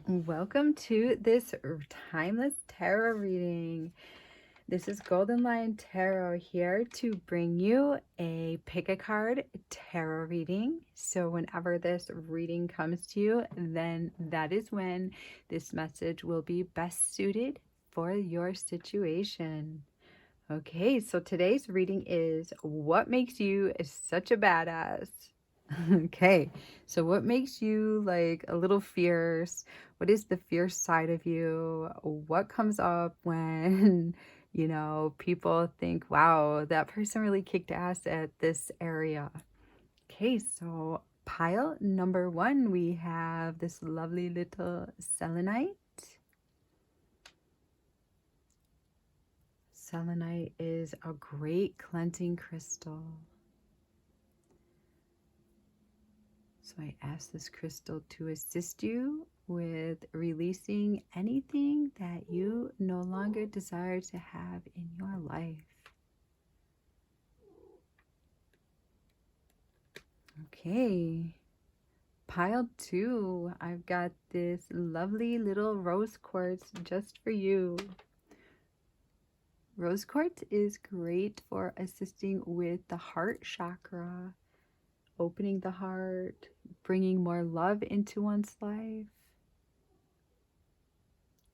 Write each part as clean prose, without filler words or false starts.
Welcome to this timeless tarot reading. This is Golden Lion Tarot here to bring you a pick a card tarot reading. So whenever this reading comes to you, then that is when this message will be best suited for your situation. Okay, so today's reading is what makes you such a badass? Okay, so what makes you like a little fierce? What is the fierce side of you? What comes up when, people think, wow, that person really kicked ass at this area? Okay, so pile number one, we have this lovely little selenite. Selenite is a great cleansing crystal. So I ask this crystal to assist you with releasing anything that you no longer desire to have in your life. Okay, pile two, I've got this lovely little rose quartz just for you. Rose quartz is great for assisting with the heart chakra, opening the heart, bringing more love into one's life,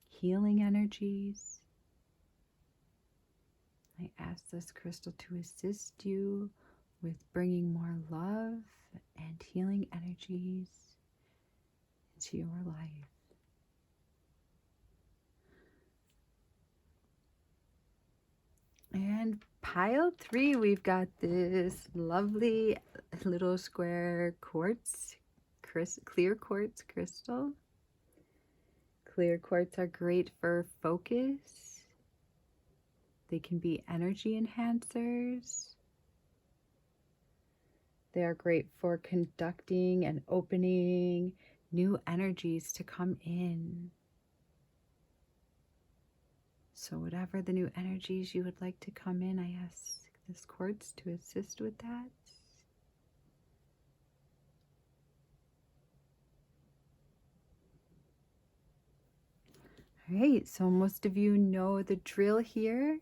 healing energies. I ask this crystal to assist you with bringing more love and healing energies into your life. And pile three, we've got this lovely little square quartz, clear quartz crystal. Clear quartz are great for focus. They can be energy enhancers. They are great for conducting and opening new energies to come in. So whatever the new energies you would like to come in, I ask this quartz to assist with that. All right, so most of you know the drill here.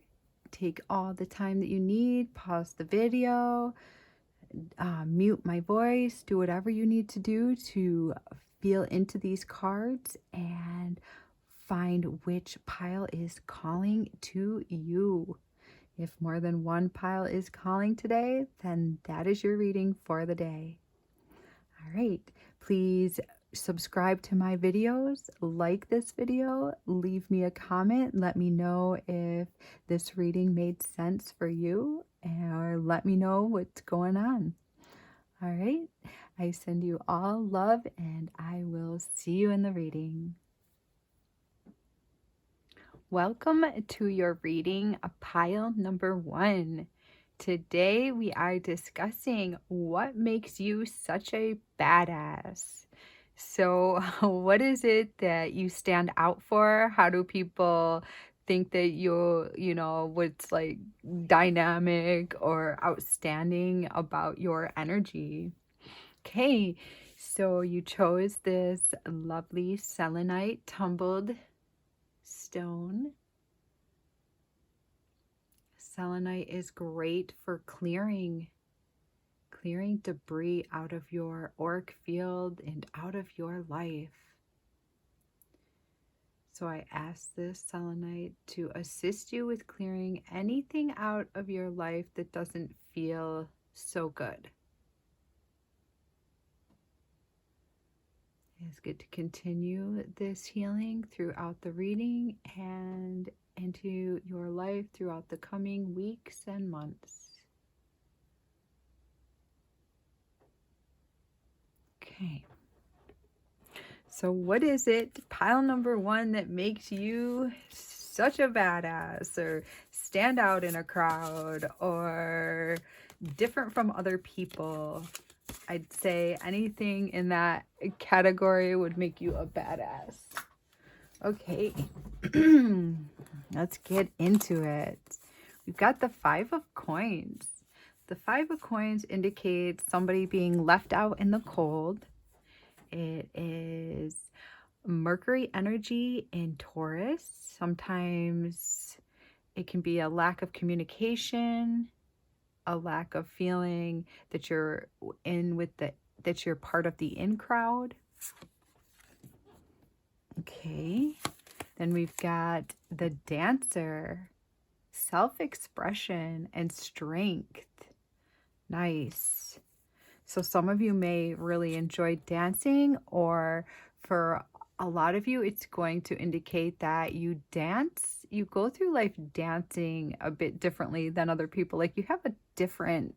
Take all the time that you need, pause the video, mute my voice, do whatever you need to do to feel into these cards and find which pile is calling to you. If more than one pile is calling today, then that is your reading for the day. All right, please subscribe to my videos, like this video, leave me a comment, let me know if this reading made sense for you, or let me know what's going on. All right, I send you all love and I will see you in the reading. Welcome to your reading, pile number one. Today we are discussing what makes you such a badass. So what is it that you stand out for? How do people think that what's like dynamic or outstanding about your energy? Okay, so you chose this lovely selenite tumbled stone. Selenite is great for clearing debris out of your auric field and out of your life. So I ask this selenite to assist you with clearing anything out of your life that doesn't feel so good. It's good to continue this healing throughout the reading and into your life throughout the coming weeks and months. Okay. So what is it, pile number one, that makes you such a badass or stand out in a crowd or different from other people? I'd say anything in that category would make you a badass. Okay, let's get into it. We've got the Five of Coins. The Five of Coins indicates somebody being left out in the cold. It is Mercury energy in Taurus. Sometimes it can be a lack of communication, a lack of feeling that you're that you're part of the in crowd. Okay. Then we've got the Dancer, self-expression and strength. Nice. So some of you may really enjoy dancing, or for a lot of you, it's going to indicate that you dance, you go through life dancing a bit differently than other people. Like you have a different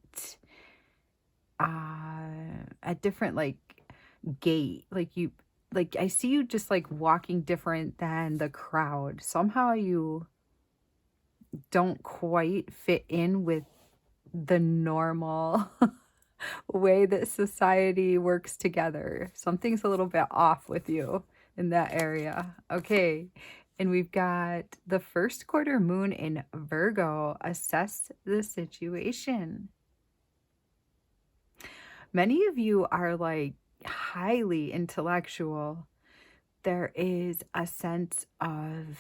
like gait. Like I see you just like walking different than the crowd. Somehow you don't quite fit in with the normal way that society works together. Something's a little bit off with you in that area. Okay. And we've got the first quarter moon in Virgo. Assess the situation. Many of you are like highly intellectual. There is a sense of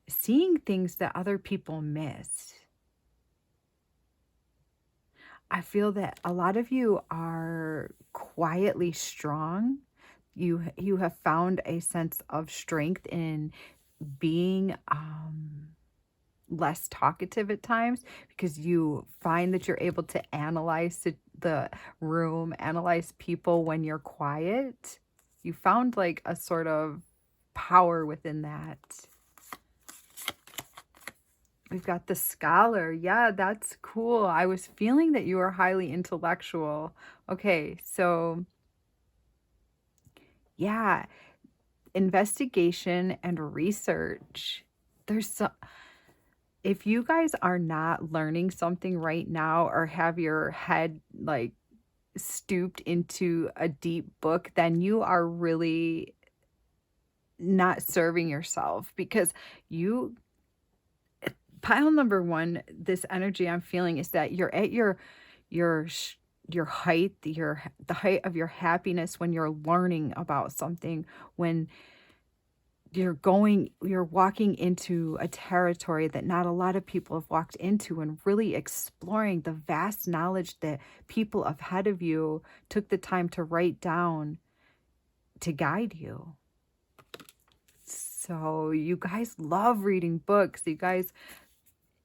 seeing things that other people miss. I feel that a lot of you are quietly strong. You have found a sense of strength in being less talkative at times, because you find that you're able to analyze the room, analyze people when you're quiet. You found like a sort of power within that. We've got the scholar. Yeah, that's cool. I was feeling that you were highly intellectual. Okay, so yeah, investigation and research. There's some, if you guys are not learning something right now or have your head like stooped into a deep book, then you are really not serving yourself, because you, pile number one, this energy I'm feeling is that you're at your your height, the height of your happiness when you're learning about something, when you're walking into a territory that not a lot of people have walked into, and really exploring the vast knowledge that people ahead of you took the time to write down to guide you. So you guys love reading books. You guys,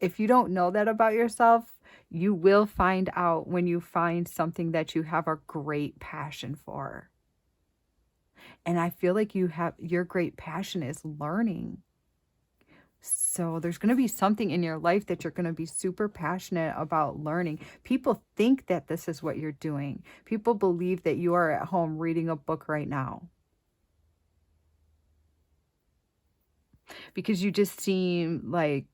if you don't know that about yourself, you will find out when you find something that you have a great passion for. And I feel like your great passion is learning. So there's going to be something in your life that you're going to be super passionate about learning. People think that this is what you're doing. People believe that you are at home reading a book right now, because you just seem like,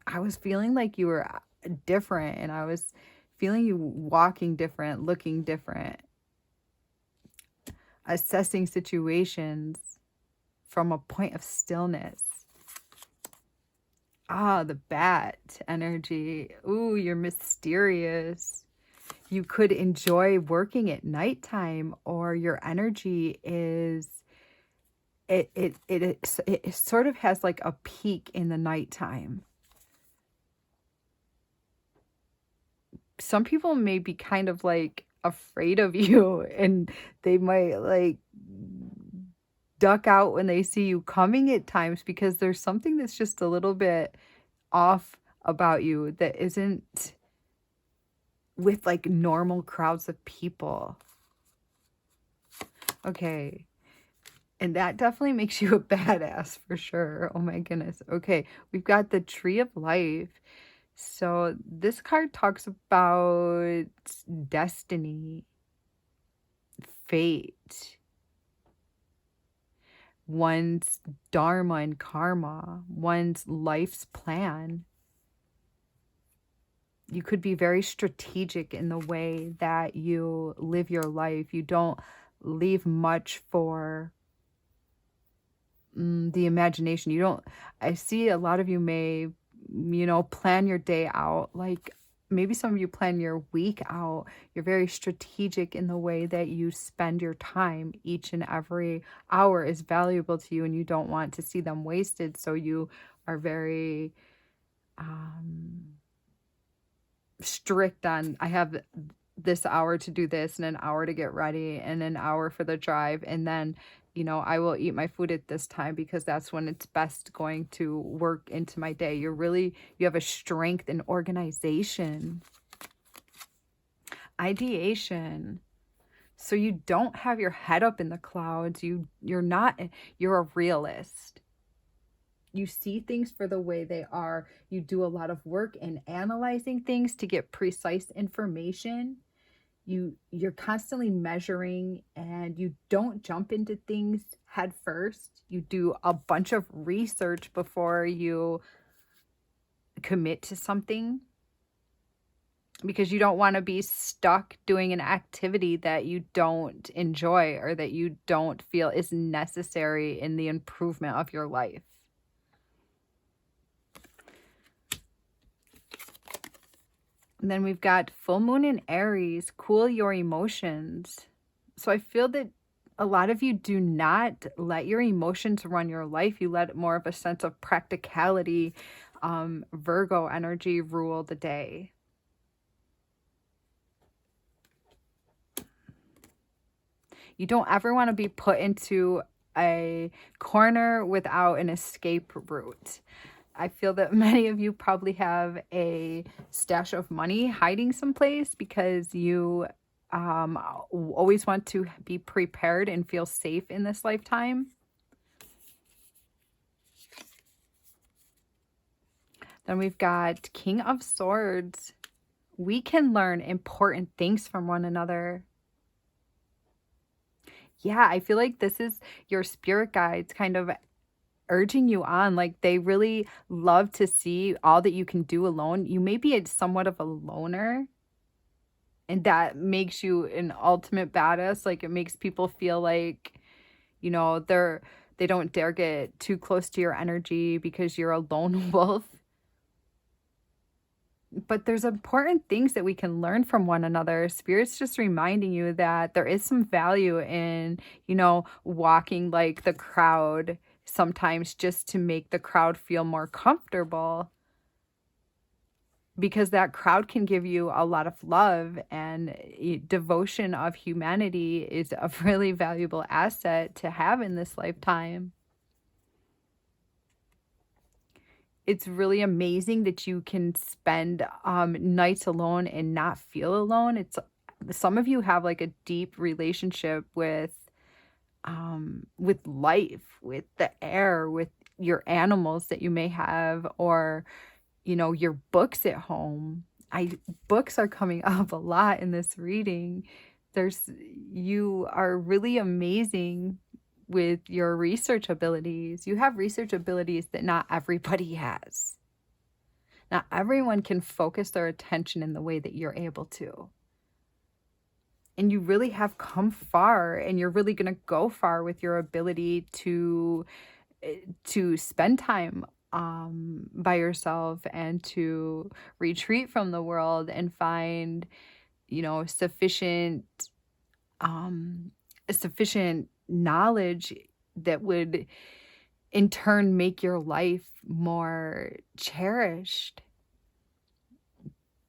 I was feeling like you were different, and I was feeling you walking different, looking different, assessing situations from a point of stillness. Ah, the bat energy. Ooh, you're mysterious. You could enjoy working at nighttime, or your energy is, it sort of has like a peak in the nighttime. Some people may be kind of like afraid of you, and they might like duck out when they see you coming at times, because there's something that's just a little bit off about you that isn't with like normal crowds of people. Okay. And that definitely makes you a badass for sure. Oh my goodness. Okay. We've got the Tree of Life. So this card talks about destiny, fate, one's dharma and karma, one's life's plan. You could be very strategic in the way that you live your life. You don't leave much for the imagination. I see a lot of you may, plan your day out like maybe some of you plan your week out. You're very strategic in the way that you spend your time. Each and every hour is valuable to you and you don't want to see them wasted. So you are very strict on, I have this hour to do this and an hour to get ready and an hour for the drive. And then, I will eat my food at this time because that's when it's best going to work into my day. You have a strength in organization, ideation. So you don't have your head up in the clouds. You're a realist. You see things for the way they are. You do a lot of work in analyzing things to get precise information. You're constantly measuring, and you don't jump into things head first. You do a bunch of research before you commit to something, because you don't want to be stuck doing an activity that you don't enjoy or that you don't feel is necessary in the improvement of your life. And then we've got full moon in Aries, cool your emotions. So I feel that a lot of you do not let your emotions run your life. You let more of a sense of practicality, Virgo energy rule the day. You don't ever want to be put into a corner without an escape route. I feel that many of you probably have a stash of money hiding someplace because you always want to be prepared and feel safe in this lifetime. Then we've got King of Swords. We can learn important things from one another. Yeah, I feel like this is your spirit guides kind of urging you on. Like, they really love to see all that you can do alone. You may be somewhat of a loner, and that makes you an ultimate badass. Like, it makes people feel like, they don't dare get too close to your energy because you're a lone wolf. But there's important things that we can learn from one another. Spirit's just reminding you that there is some value in, walking like the crowd sometimes, just to make the crowd feel more comfortable, because that crowd can give you a lot of love, and devotion of humanity is a really valuable asset to have in this lifetime. It's really amazing that you can spend nights alone and not feel alone. Some of you have like a deep relationship with life, with the air, with your animals that you may have, or your books at home. Books are coming up a lot in this reading. You are really amazing with your research abilities. You have research abilities that not everybody has. Not everyone can focus their attention in the way that you're able to. And you really have come far, and you're really going to go far with your ability to spend time by yourself, and to retreat from the world and find, sufficient knowledge that would in turn make your life more cherished.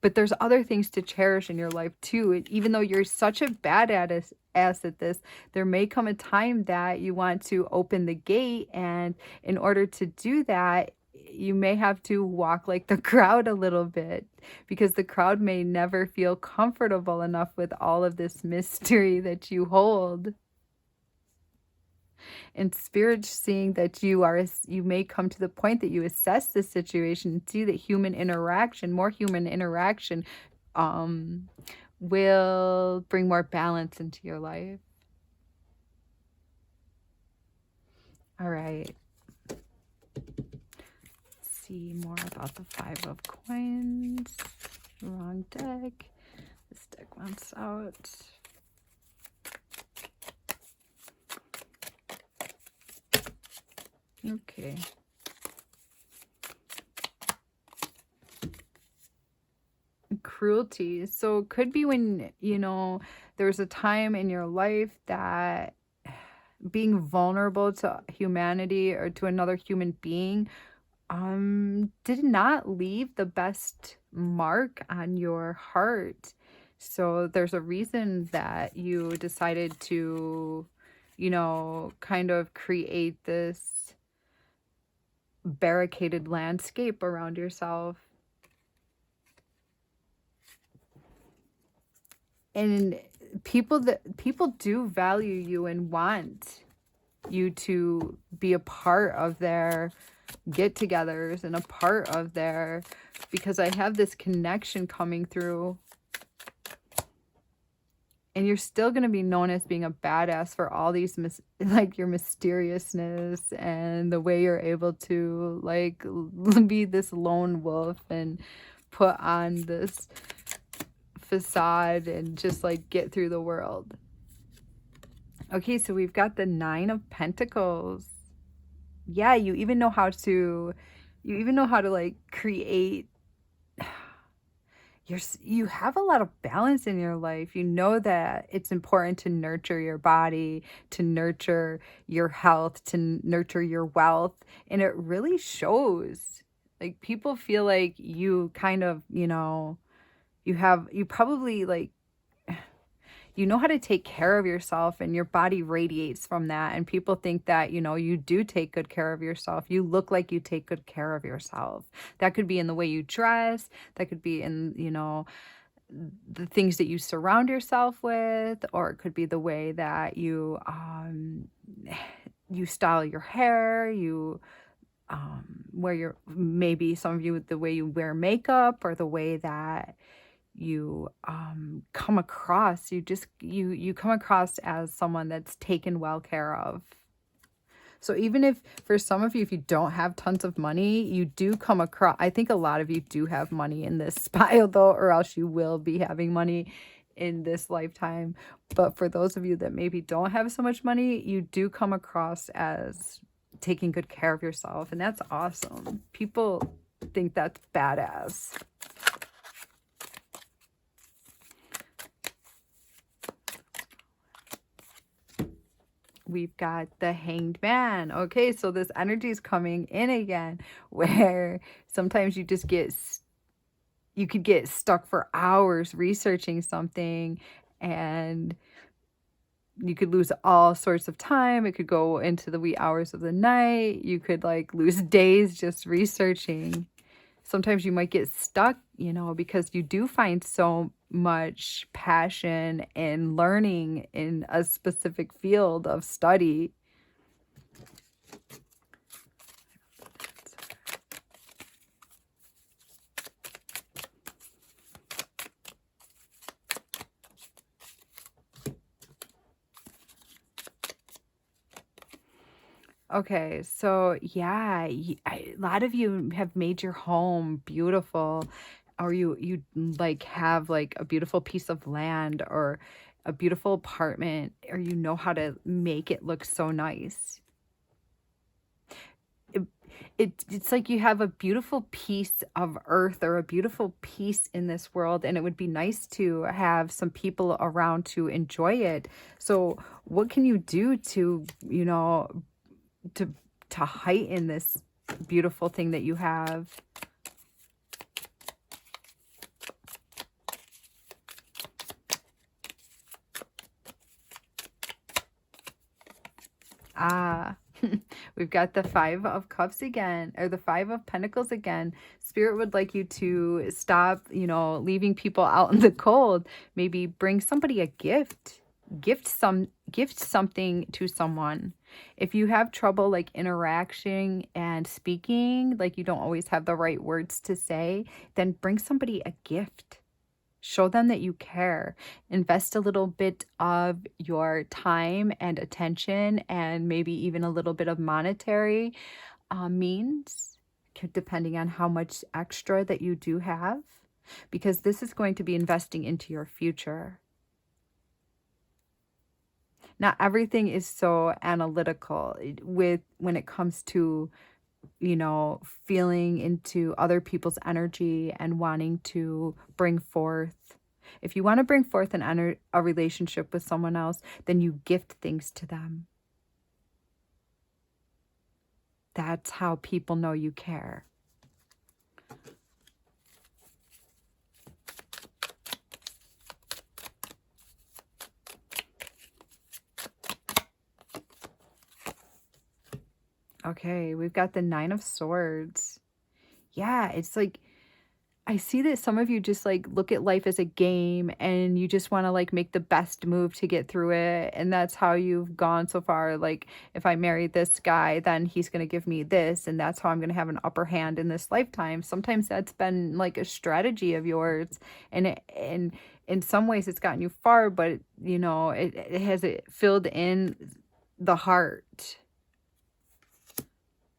But there's other things to cherish in your life too. Even though you're such a badass at this, there may come a time that you want to open the gate, and in order to do that, you may have to walk like the crowd a little bit, because the crowd may never feel comfortable enough with all of this mystery that you hold. And Spirit seeing that you may come to the point that you assess the situation and see that more human interaction will bring more balance into your life. All right. Let's see more about the Five of Coins. Wrong deck. This deck wants out. Okay. cruelty. So it could be when, there's a time in your life that being vulnerable to humanity or to another human being did not leave the best mark on your heart. So there's a reason that you decided to, kind of create this barricaded landscape around yourself. And people do value you and want you to be a part of their get-togethers and a part of their, because I have this connection coming through, and you're still going to be known as being a badass for all these like your mysteriousness and the way you're able to like be this lone wolf and put on this facade and just like get through the world. Okay, so we've got the 9 of Pentacles. Yeah, you even know how to like create. You have a lot of balance in your life. You know that it's important to nurture your body, to nurture your health, to nurture your wealth, and it really shows. Like people feel like you kind of, you probably like you know how to take care of yourself, and your body radiates from that, and people think that you do take good care of yourself. You look like you take good care of yourself. That could be in the way you dress, that could be in the things that you surround yourself with, or it could be the way that you you style your hair, you wear your, maybe some of you, the way you wear makeup, or the way that you come across. You come across as someone that's taken well care of. So even if for some of you, if you don't have tons of money, you do come across, I think a lot of you do have money in this spile though, or else you will be having money in this lifetime. But for those of you that maybe don't have so much money, you do come across as taking good care of yourself, and that's awesome. People think that's badass. We've got the Hanged Man. Okay, so this energy is coming in again, where sometimes you just you could get stuck for hours researching something, and you could lose all sorts of time. It could go into the wee hours of the night. You could like lose days just researching. Sometimes you might get stuck, because you do find so much passion in learning in a specific field of study. Okay, so yeah, a lot of you have made your home beautiful, or you like have like a beautiful piece of land or a beautiful apartment, or you know how to make it look so nice. It's like you have a beautiful piece of earth or a beautiful piece in this world, and it would be nice to have some people around to enjoy it. So what can you do to, to heighten this beautiful thing that you have? Ah, we've got the 5 of Cups again, or the 5 of Pentacles again. Spirit would like you to stop, leaving people out in the cold. Maybe bring somebody a gift. Gift something to someone. If you have trouble like interacting and speaking, like you don't always have the right words to say, then bring somebody a gift. Show them that you care. Invest a little bit of your time and attention, and maybe even a little bit of monetary means, depending on how much extra that you do have, because this is going to be investing into your future. Not everything is so analytical when it comes to feeling into other people's energy and wanting to bring forth. If you want to bring forth a relationship with someone else, then you gift things to them. That's how people know you care. Okay, we've got the Nine of Swords. Yeah, it's like, I see that some of you just like look at life as a game and you just want to like make the best move to get through it. And that's how you've gone so far. Like, if I marry this guy, then he's going to give me this. And that's how I'm going to have an upper hand in this lifetime. Sometimes that's been like a strategy of yours. And in some ways it's gotten you far, but it has filled in the heart.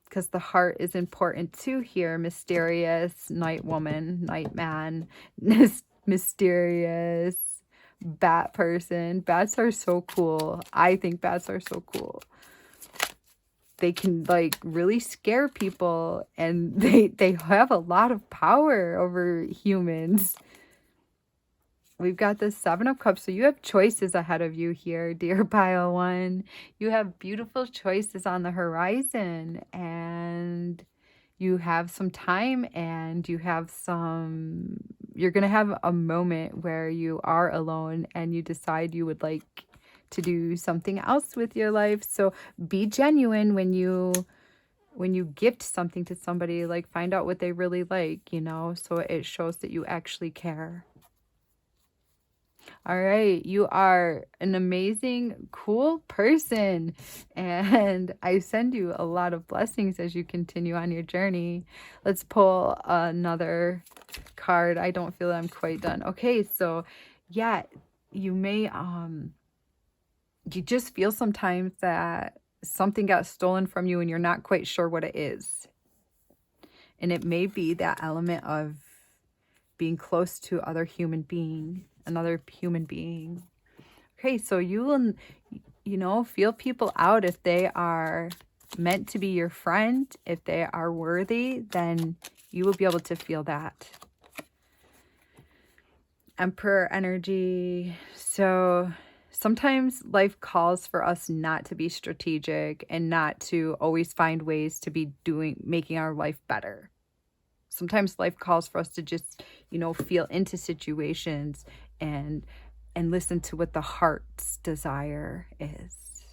Because the heart is important too here. Mysterious, night woman, night man, mysterious, bat person. Bats are so cool. I think bats are so cool. They can like really scare people, and they have a lot of power over humans. We've got the Seven of Cups, so you have choices ahead of you here, dear pile one. You have beautiful choices on the horizon, and you have some time, and you're going to have a moment where you are alone and you decide you would like to do something else with your life. So be genuine when you gift something to somebody. Like, find out what they really like, so it shows that you actually care. All right, you are an amazing, cool person, and I send you a lot of blessings as you continue on your journey. Let's pull another card. I don't feel that I'm quite done. Okay, so yeah, you may you just feel sometimes that something got stolen from you and you're not quite sure what it is. And it may be that element of being close to another human being. Okay, so you will, feel people out if they are meant to be your friend. If they are worthy, then you will be able to feel that. Emperor energy. So sometimes life calls for us not to be strategic and not to always find ways to be making our life better. Sometimes life calls for us to just, feel into situations and listen to what the heart's desire is.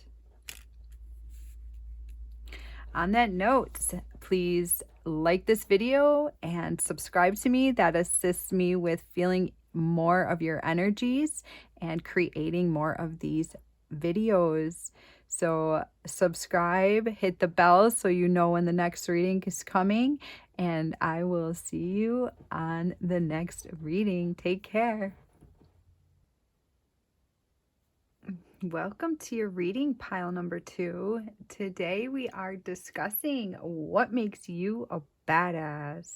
On that note, please like this video and subscribe to me. That assists me with feeling more of your energies and creating more of these videos. So subscribe, hit the bell so you know when the next reading is coming, and I will see you on the next reading. Take care. Welcome to your reading pile number 2. Today we are discussing what makes you a badass.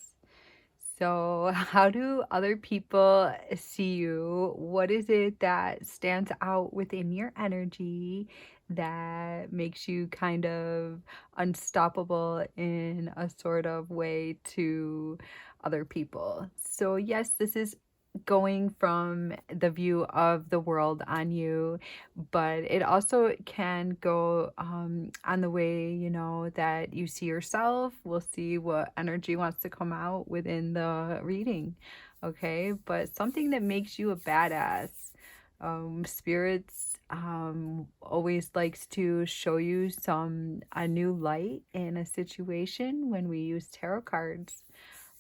So, how do other people see you? What is it that stands out within your energy that makes you kind of unstoppable in a sort of way to other people? So, yes, this is going from the view of the world on you, but it also can go on the way that you see yourself. We'll see what energy wants to come out within the reading. Okay, but something that makes you a badass. Spirits always likes to show you a new light in a situation when we use tarot cards.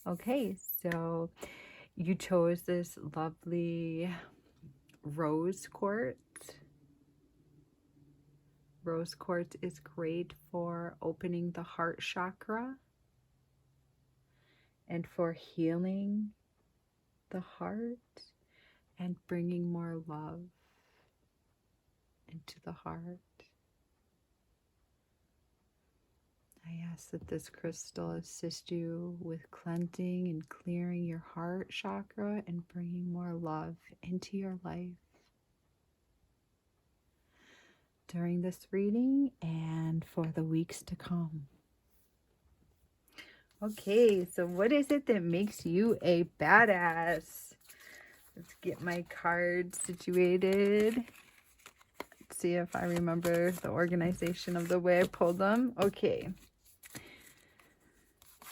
Okay, so you chose this lovely rose quartz. Rose quartz is great for opening the heart chakra and for healing the heart and bringing more love into the heart. I ask that this crystal assist you with cleansing and clearing your heart chakra and bringing more love into your life during this reading and for the weeks to come. Okay, so what is it that makes you a badass? Let's get my cards situated. Let's see if I remember the organization of the way I pulled them. Okay.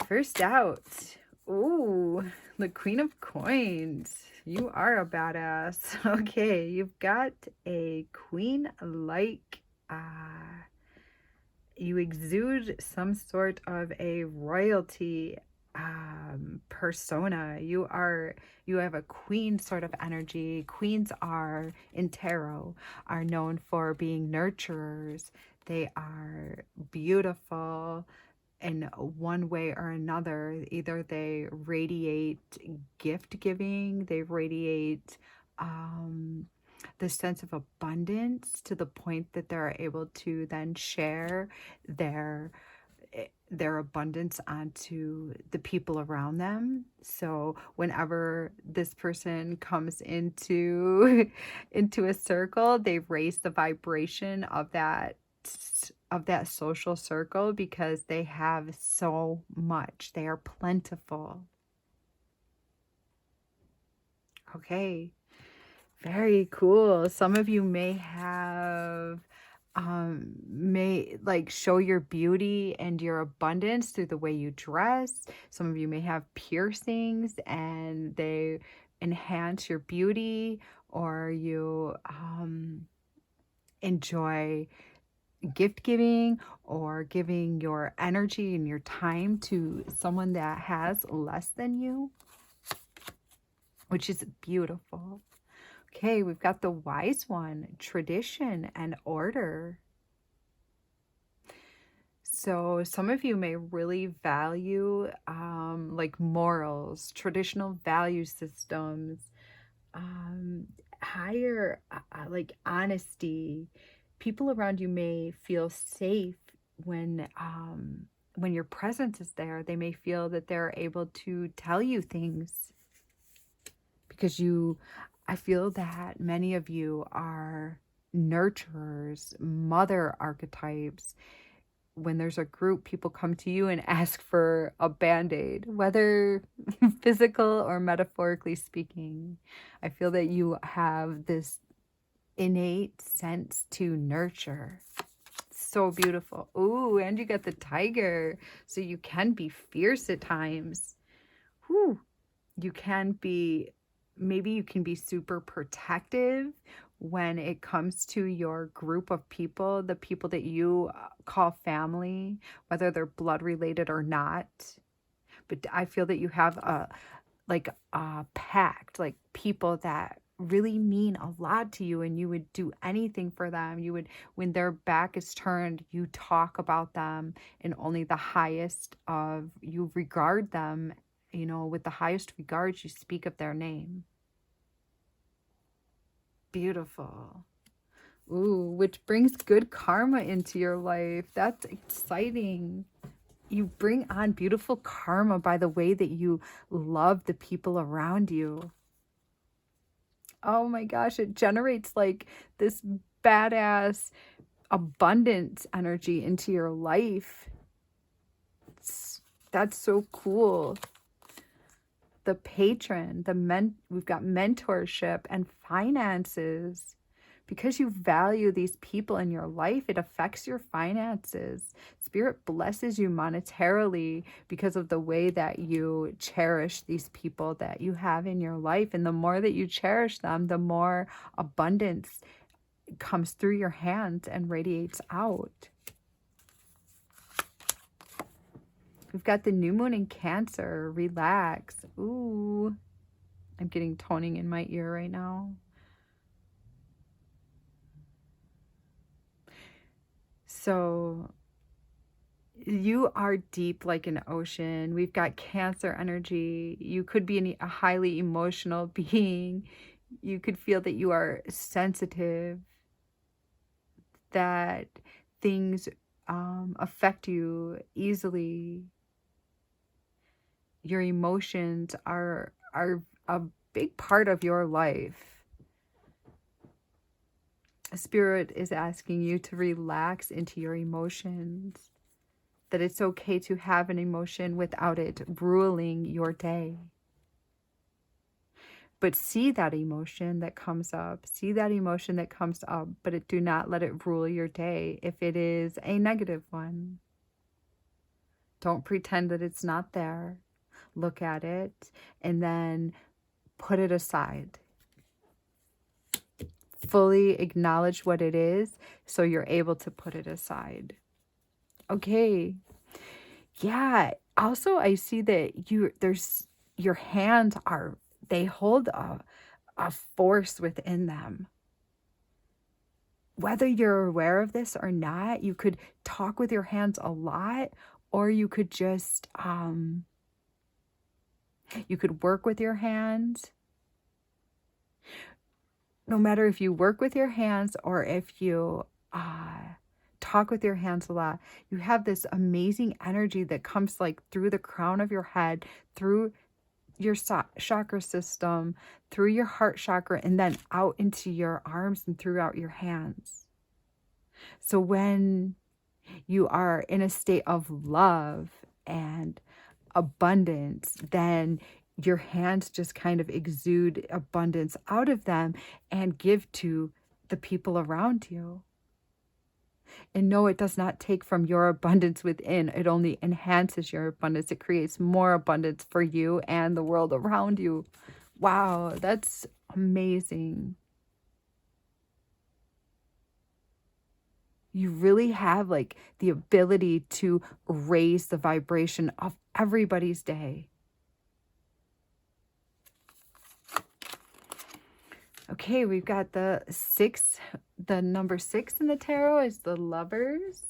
First out. Ooh, the Queen of Coins. You are a badass. Okay, you've got a queen-like, you exude some sort of a royalty persona. You have a queen sort of energy. Queens are in tarot are known for being nurturers. They are beautiful in one way or another. Either they radiate gift giving, they radiate the sense of abundance to the point that they're able to then share their their abundance onto the people around them. So whenever this person comes into into a circle, they raise the vibration of that social circle because they have so much. They are plentiful. Okay. Very cool. Some of you may like show your beauty and your abundance through the way you dress. Some of you may have piercings and they enhance your beauty, or you enjoy gift giving or giving your energy and your time to someone that has less than you, which is beautiful. Okay, we've got the wise one, tradition and order. So some of you may really value like morals, traditional value systems, higher like honesty. People around you may feel safe when your presence is there. They may feel that they're able to tell you things because I feel that many of you are nurturers, mother archetypes. When there's a group, people come to you and ask for a band-aid, whether physical or metaphorically speaking. I feel that you have this innate sense to nurture. So beautiful. Ooh, and you got the tiger. So you can be fierce at times. Whew. You can be, maybe you can be super protective when it comes to your group of people, the people that you call family, whether they're blood related or not. But I feel that you have a pact, like people that really mean a lot to you and you would do anything for them. You would, when their back is turned, you talk about them in only the highest of, you regard them, you know, with the highest regards, you speak of their name. Beautiful. Ooh, which brings good karma into your life. That's exciting. You bring on beautiful karma by the way that you love the people around you. Oh my gosh, it generates like this badass abundance energy into your life. That's so cool. The patron, we've got mentorship and finances. Because you value these people in your life, it affects your finances. Spirit blesses you monetarily because of the way that you cherish these people that you have in your life. And the more that you cherish them, the more abundance comes through your hands and radiates out. We've got the new moon in Cancer. Relax. Ooh, I'm getting toning in my ear right now. So you are deep like an ocean. We've got Cancer energy. You could be a highly emotional being. You could feel that you are sensitive, that things affect you easily. Your emotions are a big part of your life. Spirit is asking you to relax into your emotions. that it's okay to have an emotion without it ruling your day. But see that emotion that comes up. See that emotion that comes up, but do not let it rule your day if it is a negative one. Don't pretend that it's not there. Look at it and then put it aside. Fully acknowledge what it is so you're able to put it aside. Okay. Yeah. Also, I see that your hands they hold a force within them. Whether you're aware of this or not, you could talk with your hands a lot, or you could just you could work with your hands. No matter if you work with your hands or if you talk with your hands a lot, you have this amazing energy that comes like through the crown of your head, through your chakra system, through your heart chakra, and then out into your arms and throughout your hands. So when you are in a state of love and abundance, then your hands just kind of exude abundance out of them and give to the people around you. And no, it does not take from your abundance within. It only enhances your abundance. It creates more abundance for you and the world around you. Wow, that's amazing. You really have like the ability to raise the vibration of everybody's day. Okay, we've got the number 6 in the tarot is the Lovers.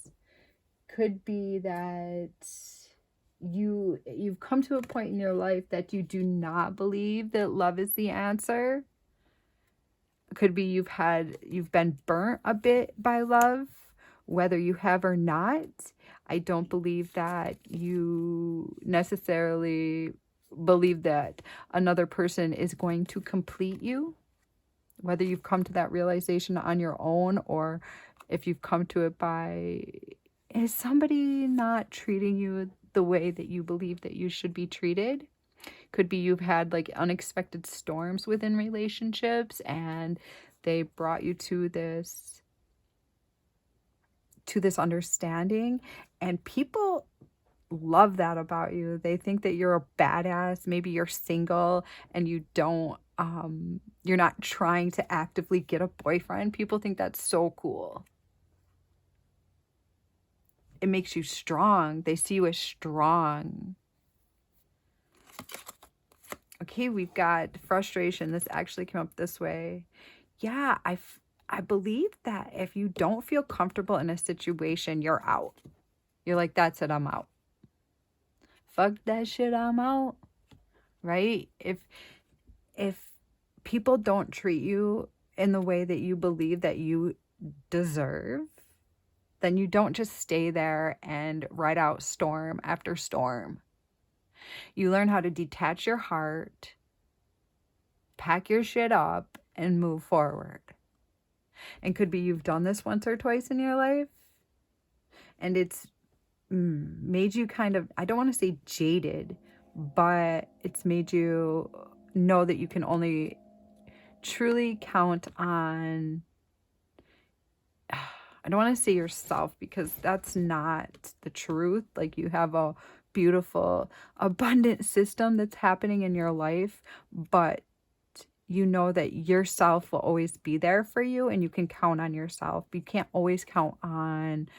Could be that you've come to a point in your life that you do not believe that love is the answer. Could be you've been burnt a bit by love, whether you have or not. I don't believe that you necessarily believe that another person is going to complete you. Whether you've come to that realization on your own or if you've come to it by, is somebody not treating you the way that you believe that you should be treated? Could be you've had like unexpected storms within relationships and they brought you to this understanding, and people love that about you. They think that you're a badass. Maybe you're single and you're not trying to actively get a boyfriend. People think that's so cool. It makes you strong. They see you as strong. Okay, we've got frustration. This actually came up this way. Yeah, I believe that if you don't feel comfortable in a situation, you're out. You're like, that's it, I'm out. Fuck that shit, I'm out. Right? If people don't treat you in the way that you believe that you deserve, then you don't just stay there and ride out storm after storm. You learn how to detach your heart, pack your shit up, and move forward. And could be you've done this once or twice in your life, and it's made you kind of, I don't want to say jaded, but it's made you know that you can only truly count on, I don't want to say yourself because that's not the truth. Like, you have a beautiful, abundant system that's happening in your life, but you know that yourself will always be there for you and you can count on yourself. You can't always count on,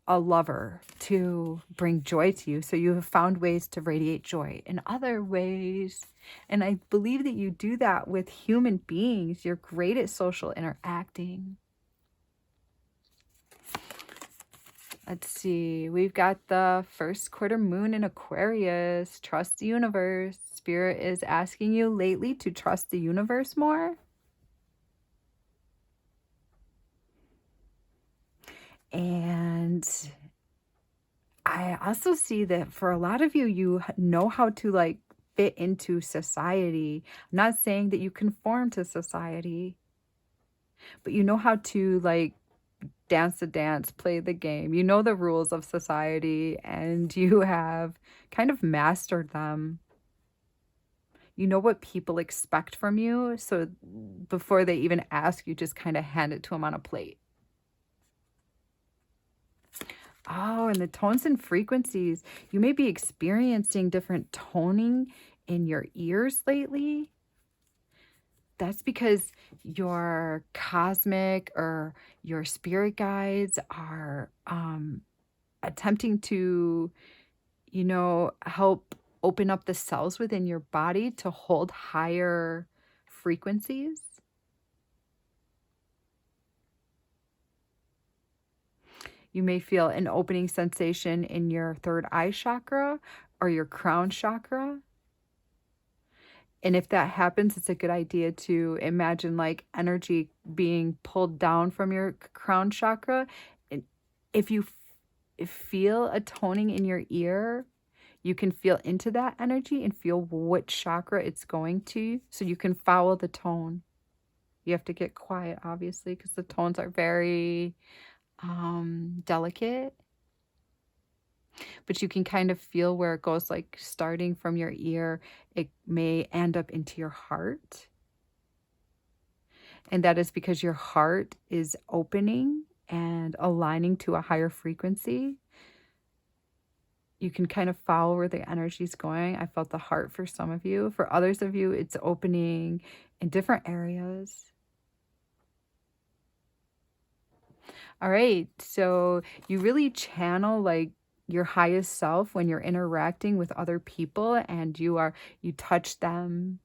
a lover to bring joy to you. So you have found ways to radiate joy in other ways. And I believe that you do that with human beings. You're great at social interacting. Let's see. We've got the first quarter moon in Aquarius. Trust the universe. Spirit is asking you lately to trust the universe more. And I also see that for a lot of you, you know how to like fit into society. I'm not saying that you conform to society, but you know how to like dance the dance, play the game. You know the rules of society and you have kind of mastered them. You know what people expect from you. So before they even ask, you just kind of hand it to them on a plate. Oh, and the tones and frequencies. You may be experiencing different toning in your ears lately. That's because your cosmic or your spirit guides are attempting to, help open up the cells within your body to hold higher frequencies. You may feel an opening sensation in your third eye chakra or your crown chakra. And if that happens, it's a good idea to imagine like energy being pulled down from your crown chakra. And if you feel a toning in your ear, you can feel into that energy and feel what chakra it's going to, so you can follow the tone. You have to get quiet, obviously, because the tones are very delicate. But you can kind of feel where it goes, like starting from your ear, it may end up into your heart. And that is because your heart is opening and aligning to a higher frequency. You can kind of follow where the energy is going. I felt the heart for some of you. For others of you, it's opening in different areas. All right. So you really channel like your highest self when you're interacting with other people and you touch them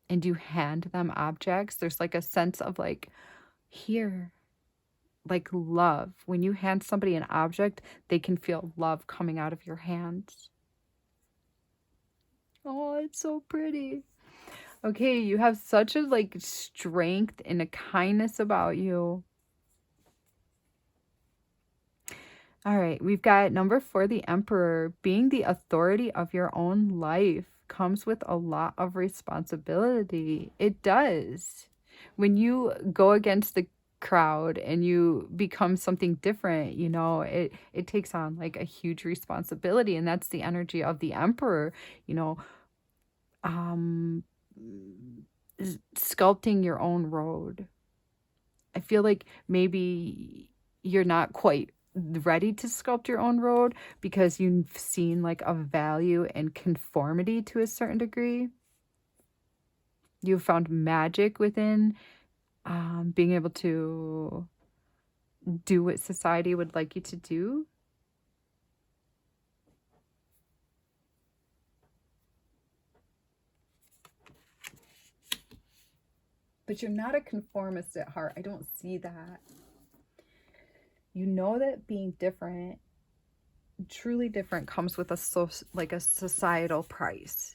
and you hand them objects. There's like a sense of like here, like love. When you hand somebody an object, they can feel love coming out of your hands. Oh, it's so pretty. Okay, you have such a like strength and a kindness about you. All right, we've got number 4, the Emperor. Being the authority of your own life comes with a lot of responsibility. It does. When you go against the crowd and you become something different, it takes on like a huge responsibility, and that's the energy of the Emperor, you know, um sculpting your own road. I feel like maybe you're not quite ready to sculpt your own road because you've seen like a value and conformity to a certain degree. You've found magic within being able to do what society would like you to do. But you're not a conformist at heart. I don't see that. You know that being different, truly different, comes with a societal price.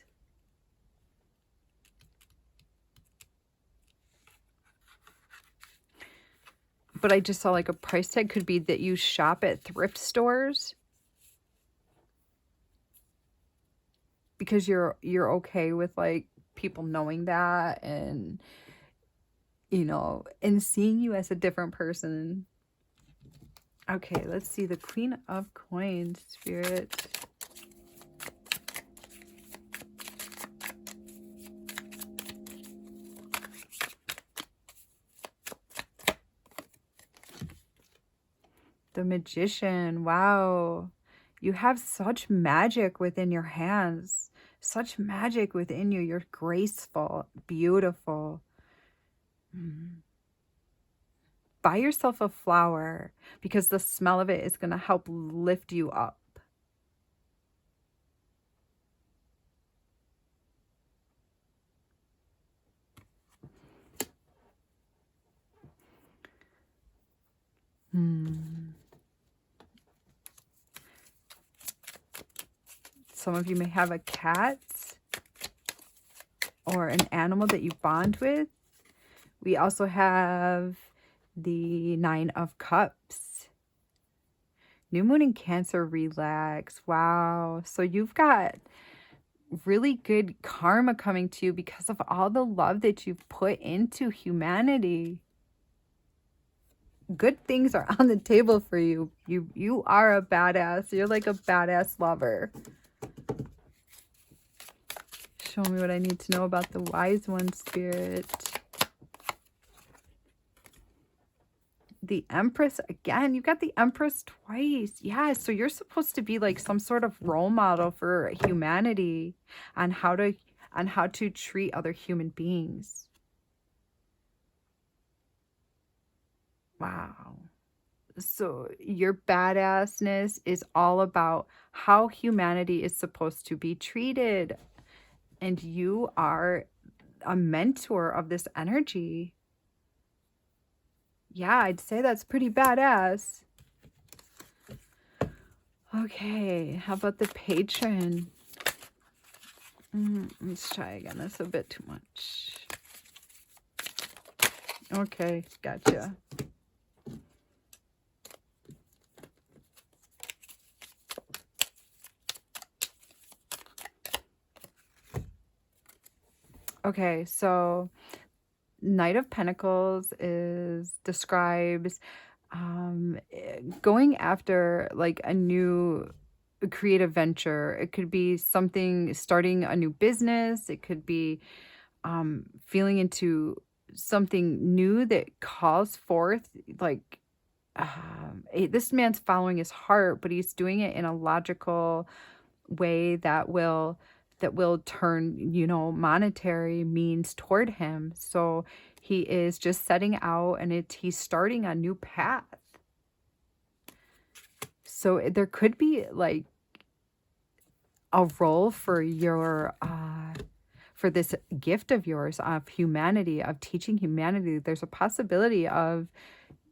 But I just saw like a price tag could be that you shop at thrift stores because you're okay with like people knowing that and and seeing you as a different person. Okay, let's see the Queen of Coins, Spirit. The Magician. Wow. You have such magic within your hands. Such magic within you. You're graceful, beautiful. Buy yourself a flower because the smell of it is going to help lift you up. Some of you may have a cat or an animal that you bond with. We also have the 9 of Cups. New moon in Cancer, relax. Wow. So you've got really good karma coming to you because of all the love that you've put into humanity. good things are on the table for you. You are a badass. You're like a badass lover. Show me what I need to know about the wise one, Spirit. The Empress again. You got the Empress twice. Yeah, so you're supposed to be like some sort of role model for humanity on how to treat other human beings. Wow. So your badassness is all about how humanity is supposed to be treated. And you are a mentor of this energy. Yeah, I'd say that's pretty badass. Okay, how about the patron? Let's try again. That's a bit too much. Okay, gotcha. Okay, so Knight of Pentacles describes going after like a new creative venture. It could be something, starting a new business. It could be feeling into something new that calls forth like this man's following his heart, but he's doing it in a logical way that will turn, monetary means toward him. So he is just setting out, and he's starting a new path. So there could be like a role for your for this gift of yours of humanity, of teaching humanity. There's a possibility of,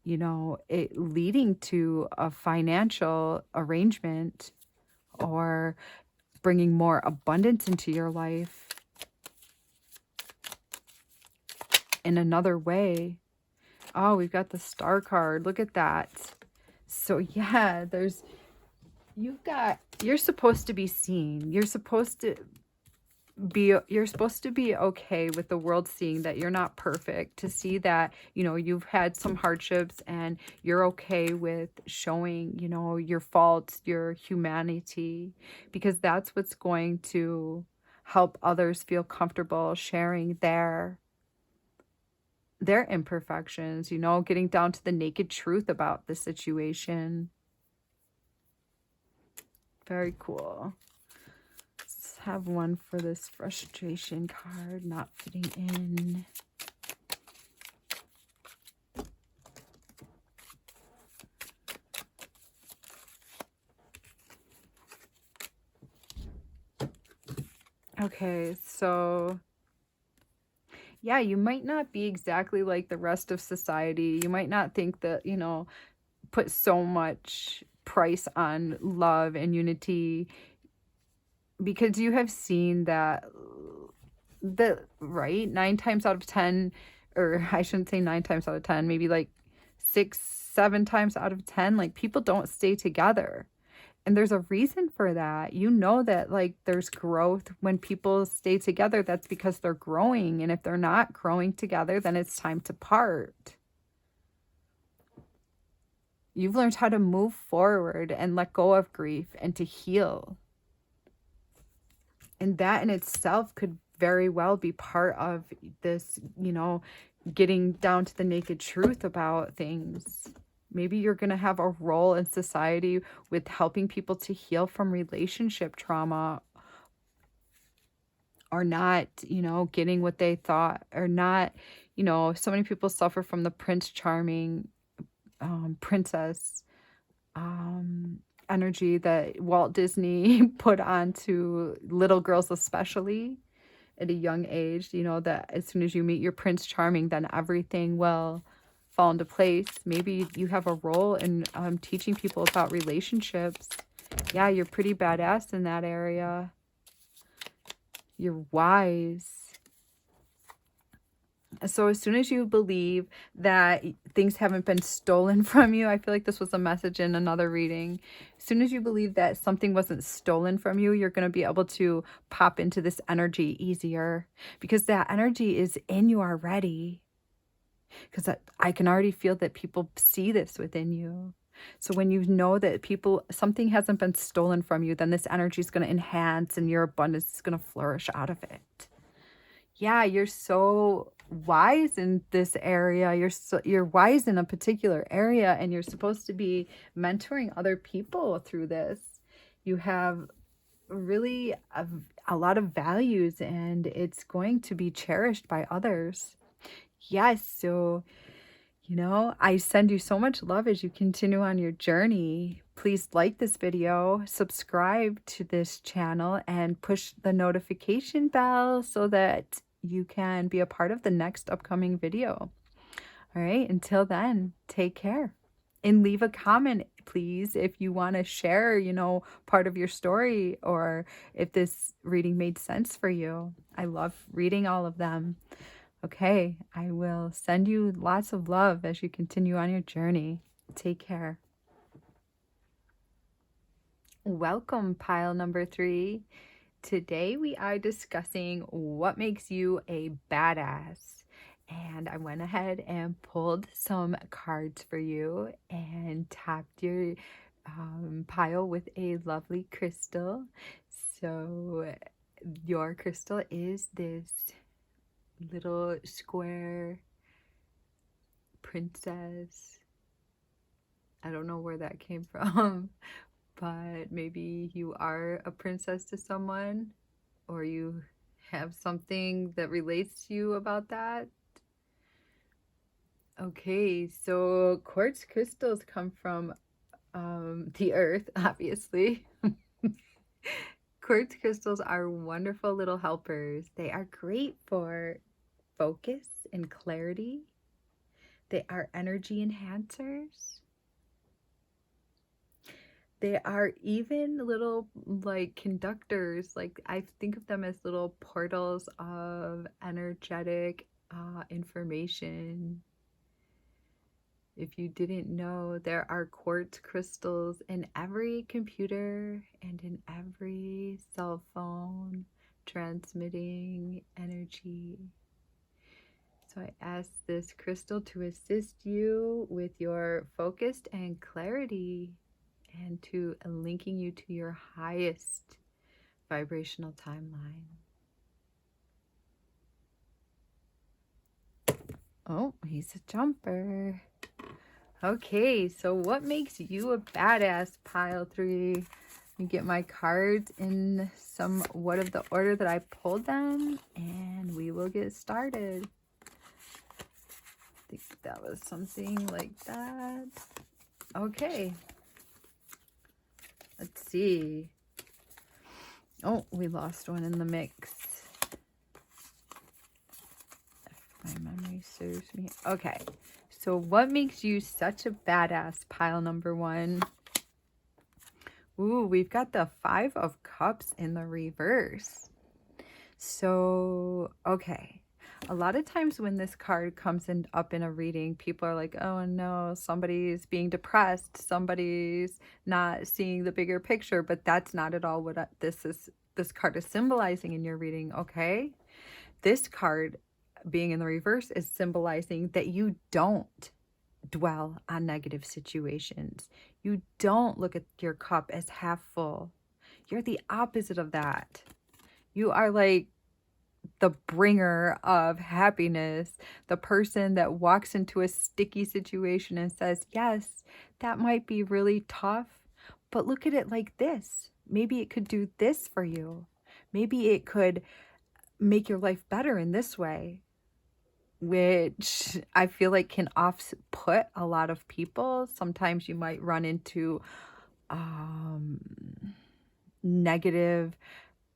it leading to a financial arrangement or bringing more abundance into your life in another way. Oh, we've got the Star card. Look at that. So yeah, you're supposed to be seen. You're supposed to be okay with the world seeing that you're not perfect, to see that, you've had some hardships and you're okay with showing, your faults, your humanity, because that's what's going to help others feel comfortable sharing their imperfections, getting down to the naked truth about the situation. Very cool. Let's have one for this frustration card, not fitting in. Okay, so yeah, you might not be exactly like the rest of society. You might not think that, put so much price on love and unity, because you have seen that right, 9 times out of 10, or I shouldn't say 9 times out of 10, maybe like 6, 7 times out of 10, like people don't stay together. And there's a reason for that. That like there's growth when people stay together. That's because they're growing. And if they're not growing together, then it's time to part. You've learned how to move forward and let go of grief and to heal. And that in itself could very well be part of this, getting down to the naked truth about things. Maybe you're going to have a role in society with helping people to heal from relationship trauma, or not, getting what they thought, or not, so many people suffer from the Prince Charming, princess energy that Walt Disney put onto little girls, especially at a young age, that as soon as you meet your Prince Charming, then everything will fall into place. Maybe you have a role in teaching people about relationships. Yeah, you're pretty badass in that area. You're wise. So as soon as you believe that things haven't been stolen from you, I feel like this was a message in another reading. As soon as you believe that something wasn't stolen from you, you're going to be able to pop into this energy easier, because that energy is in you already. because I can already feel that people see this within you. So when you know that something hasn't been stolen from you, then this energy is going to enhance and your abundance is going to flourish out of it. Yeah, you're so wise in this area. You're wise in a particular area, and you're supposed to be mentoring other people through this. You have really a lot of values, and it's going to be cherished by others. Yes, so I send you so much love as you continue on your journey. Please like this video, subscribe to this channel, and push the notification bell so that you can be a part of the next upcoming video. All right, until then, take care. And leave a comment, please, if you want to share, part of your story, or if this reading made sense for you. I love reading all of them. Okay, I will send you lots of love as you continue on your journey. Take care. Welcome, pile number 3. Today we are discussing what makes you a badass. And I went ahead and pulled some cards for you and tapped your pile with a lovely crystal. So your crystal is this little square princess. I don't know where that came from, but maybe you are a princess to someone, or you have something that relates to you about that. Okay, so quartz crystals come from the earth, obviously. Quartz crystals are wonderful little helpers. They are great for focus and clarity. They are energy enhancers. They are even little like conductors. Like I think of them as little portals of energetic information. If you didn't know, there are quartz crystals in every computer and in every cell phone, transmitting energy. So I ask this crystal to assist you with your focus and clarity, and to linking you to your highest vibrational timeline. Oh, he's a jumper. Okay, so what makes you a badass, pile 3? Let me get my cards in somewhat of the order that I pulled them, and we will get started. I think that was something like that. Okay. Let's see. Oh, we lost one in the mix. If my memory serves me. Okay. So what makes you such a badass, pile number 1? Ooh, we've got the 5 of Cups in the reverse. So, okay. A lot of times when this card comes up in a reading, people are like, oh no, somebody's being depressed, somebody's not seeing the bigger picture, but that's not at all what this card is symbolizing in your reading, okay? This card being in the reverse is symbolizing that you don't dwell on negative situations. You don't look at your cup as half full. You're the opposite of that. You are like the bringer of happiness, the person that walks into a sticky situation and says, yes, that might be really tough, but look at it like this. Maybe it could do this for you. Maybe it could make your life better in this way, which I feel like can off-put a lot of people. Sometimes you might run into negative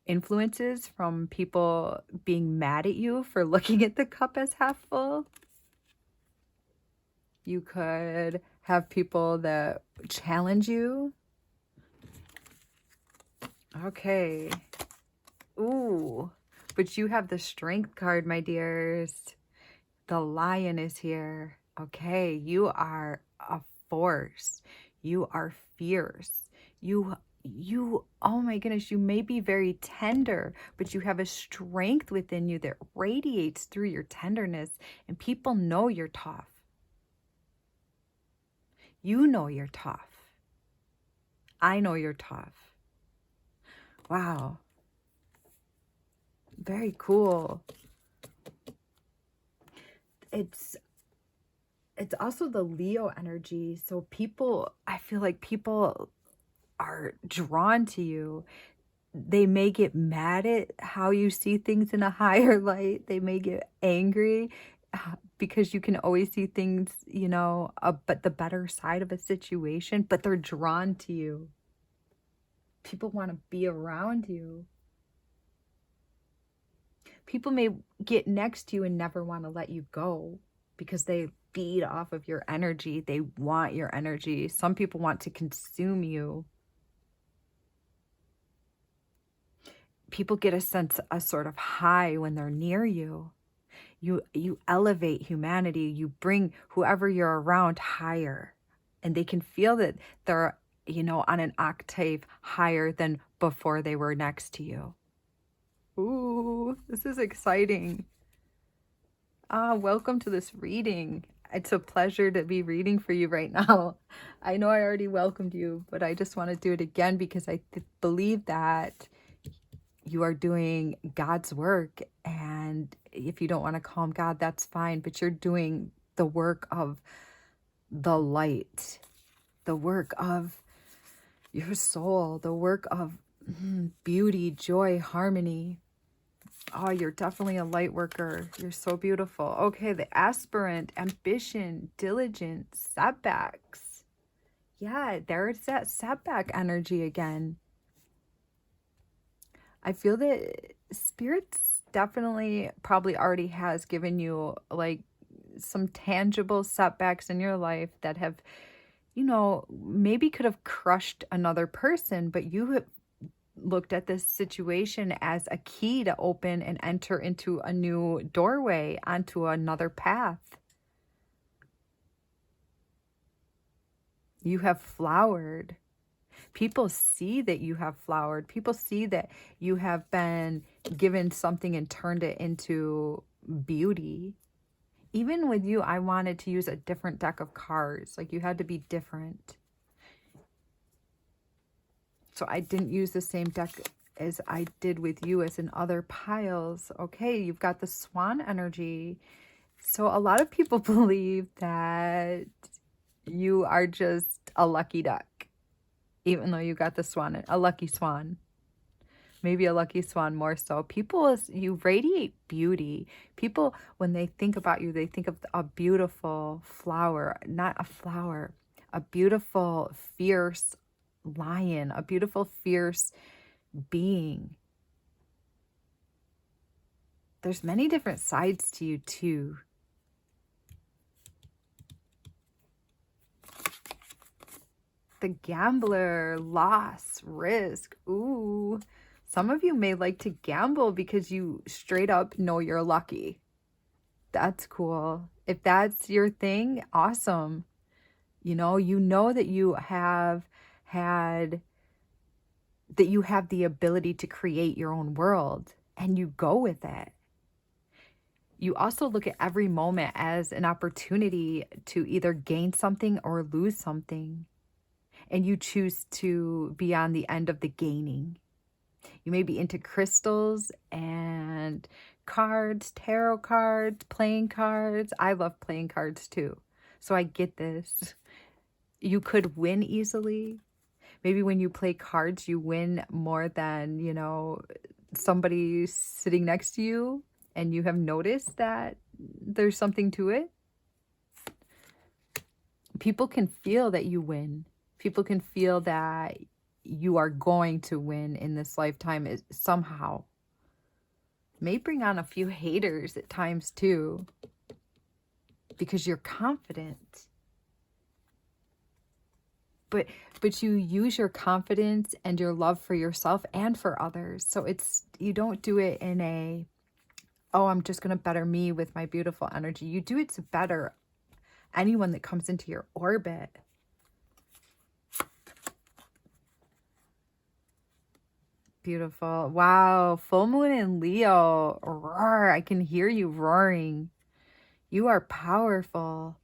influences from people being mad at you for looking at the cup as half full. You could have people that challenge you. Okay. Ooh, but you have the Strength card, my dears. The Lion is here. Okay, you are a force. You are fierce. You you, oh my goodness, you may be very tender, but you have a strength within you that radiates through your tenderness, and people know you're tough. You know you're tough. I know you're tough. Wow. Very cool. It's also the Leo energy. So people, I feel like people are drawn to you. They may get mad at how you see things in a higher light. They may get angry because you can always see things, but the better side of a situation, but they're drawn to you. People want to be around you. People may get next to you and never want to let you go because they feed off of your energy. They want your energy. Some people want to consume you. People get a sort of high when they're near you. You elevate humanity. You bring whoever you're around higher, and they can feel that they're, on an octave higher than before they were next to you. Ooh, this is exciting. Welcome to this reading. It's a pleasure to be reading for you right now. I know I already welcomed you, but I just want to do it again because I believe that you are doing God's work. And if you don't want to call him God, that's fine. But you're doing the work of the light, the work of your soul, the work of beauty, joy, harmony. Oh, you're definitely a light worker. You're so beautiful. Okay, the aspirant, ambition, diligence, setbacks. Yeah, there's that setback energy again. I feel that spirits definitely probably already has given you like some tangible setbacks in your life that have, maybe could have crushed another person, but you have looked at this situation as a key to open and enter into a new doorway onto another path. You have flowered. People see that you have flowered. People see that you have been given something and turned it into beauty. Even with you, I wanted to use a different deck of cards. Like, you had to be different. So I didn't use the same deck as I did with you as in other piles. Okay, you've got the swan energy. So a lot of people believe that you are just a lucky duck, even though you got the swan, a lucky swan. Maybe a lucky swan more so. People, you radiate beauty. People, when they think about you, they think of a beautiful flower, not a flower, a beautiful, fierce lion, a beautiful, fierce being. There's many different sides to you too. The gambler, loss, risk. Ooh, some of you may like to gamble because you straight up know you're lucky. That's cool. If that's your thing, awesome. You know that you have had, that you have the ability to create your own world and you go with it. You also look at every moment as an opportunity to either gain something or lose something. And you choose to be on the end of the gaining. You may be into crystals and cards, tarot cards, playing cards. I love playing cards too. So I get this. You could win easily. Maybe when you play cards, you win more than, somebody sitting next to you, and you have noticed that there's something to it. People can feel that you win. People can feel that you are going to win in this lifetime somehow. May bring on a few haters at times too, because you're confident. But you use your confidence and your love for yourself and for others. So you don't do it in a, oh, I'm just going to better me with my beautiful energy. You do it to better anyone that comes into your orbit. Beautiful. Wow. Full moon in Leo. Roar. I can hear you roaring. You are powerful.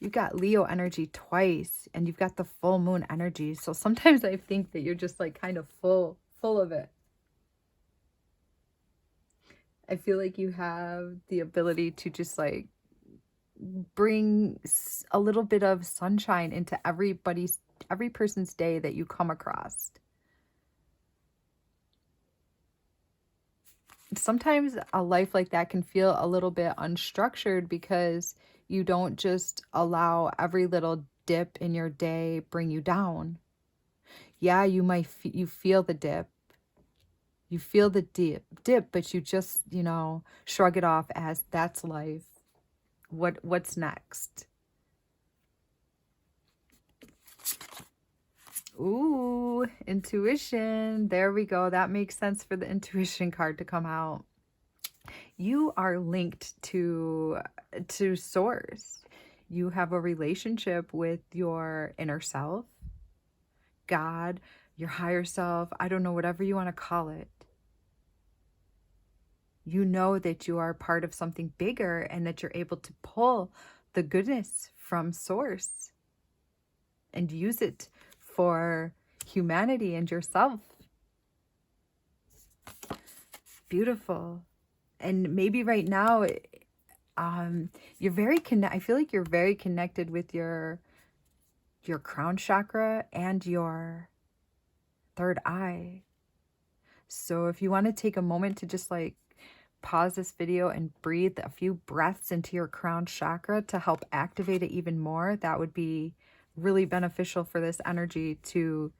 You got Leo energy twice and you've got the full moon energy. So sometimes I think that you're just like kind of full of it. I feel like you have the ability to just like bring a little bit of sunshine into every person's day that you come across. Sometimes a life like that can feel a little bit unstructured because you don't just allow every little dip in your day bring you down. Yeah, you might you feel the dip. You feel the dip, but you just, shrug it off as that's life. What's next? Ooh, intuition. There we go. That makes sense for the intuition card to come out. You are linked to source. You have a relationship with your inner self, God, your higher self. I don't know, whatever you want to call it. You know that you are part of something bigger and that you're able to pull the goodness from source and use it for humanity and yourself. Beautiful. And maybe right now, you're I feel like you're very connected with your crown chakra and your third eye. So if you want to take a moment to just like pause this video and breathe a few breaths into your crown chakra to help activate it even more, that would be really beneficial for this energy to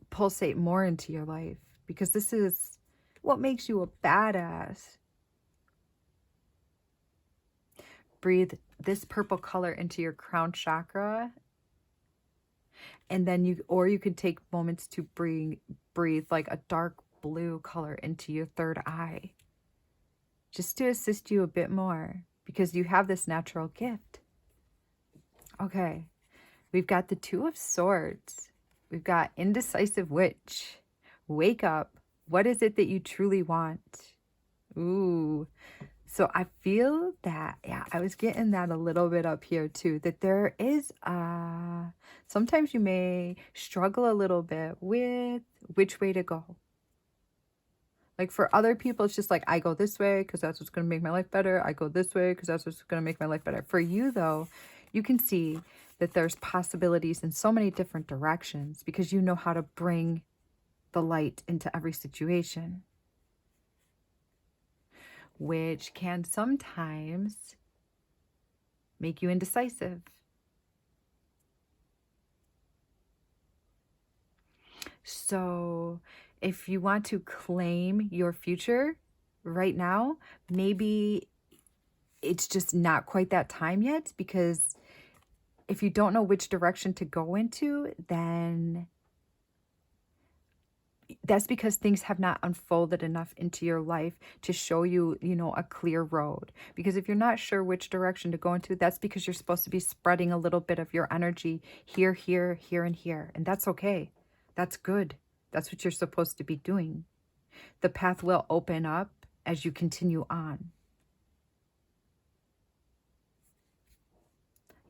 pulsate more into your life, because this is what makes you a badass. Breathe this purple color into your crown chakra, and then you could take moments to breathe like a dark blue color into your third eye, just to assist you a bit more, because you have this natural gift. Okay, we've got the Two of Swords. We've got Indecisive Witch. Wake up. What is it that you truly want? Ooh. So I feel that, yeah, I was getting that a little bit up here too, that there is, sometimes you may struggle a little bit with which way to go. Like for other people, it's just like, I go this way because that's what's going to make my life better. I go this way because that's what's going to make my life better. For you though, you can see that there's possibilities in so many different directions because you know how to bring the light into every situation, which can sometimes make you indecisive. So if you want to claim your future right now, maybe it's just not quite that time yet, because if you don't know which direction to go into, then that's because things have not unfolded enough into your life to show you, a clear road. Because if you're not sure which direction to go into, that's because you're supposed to be spreading a little bit of your energy here, here, here, and here. And that's okay. That's good. That's what you're supposed to be doing. The path will open up as you continue on.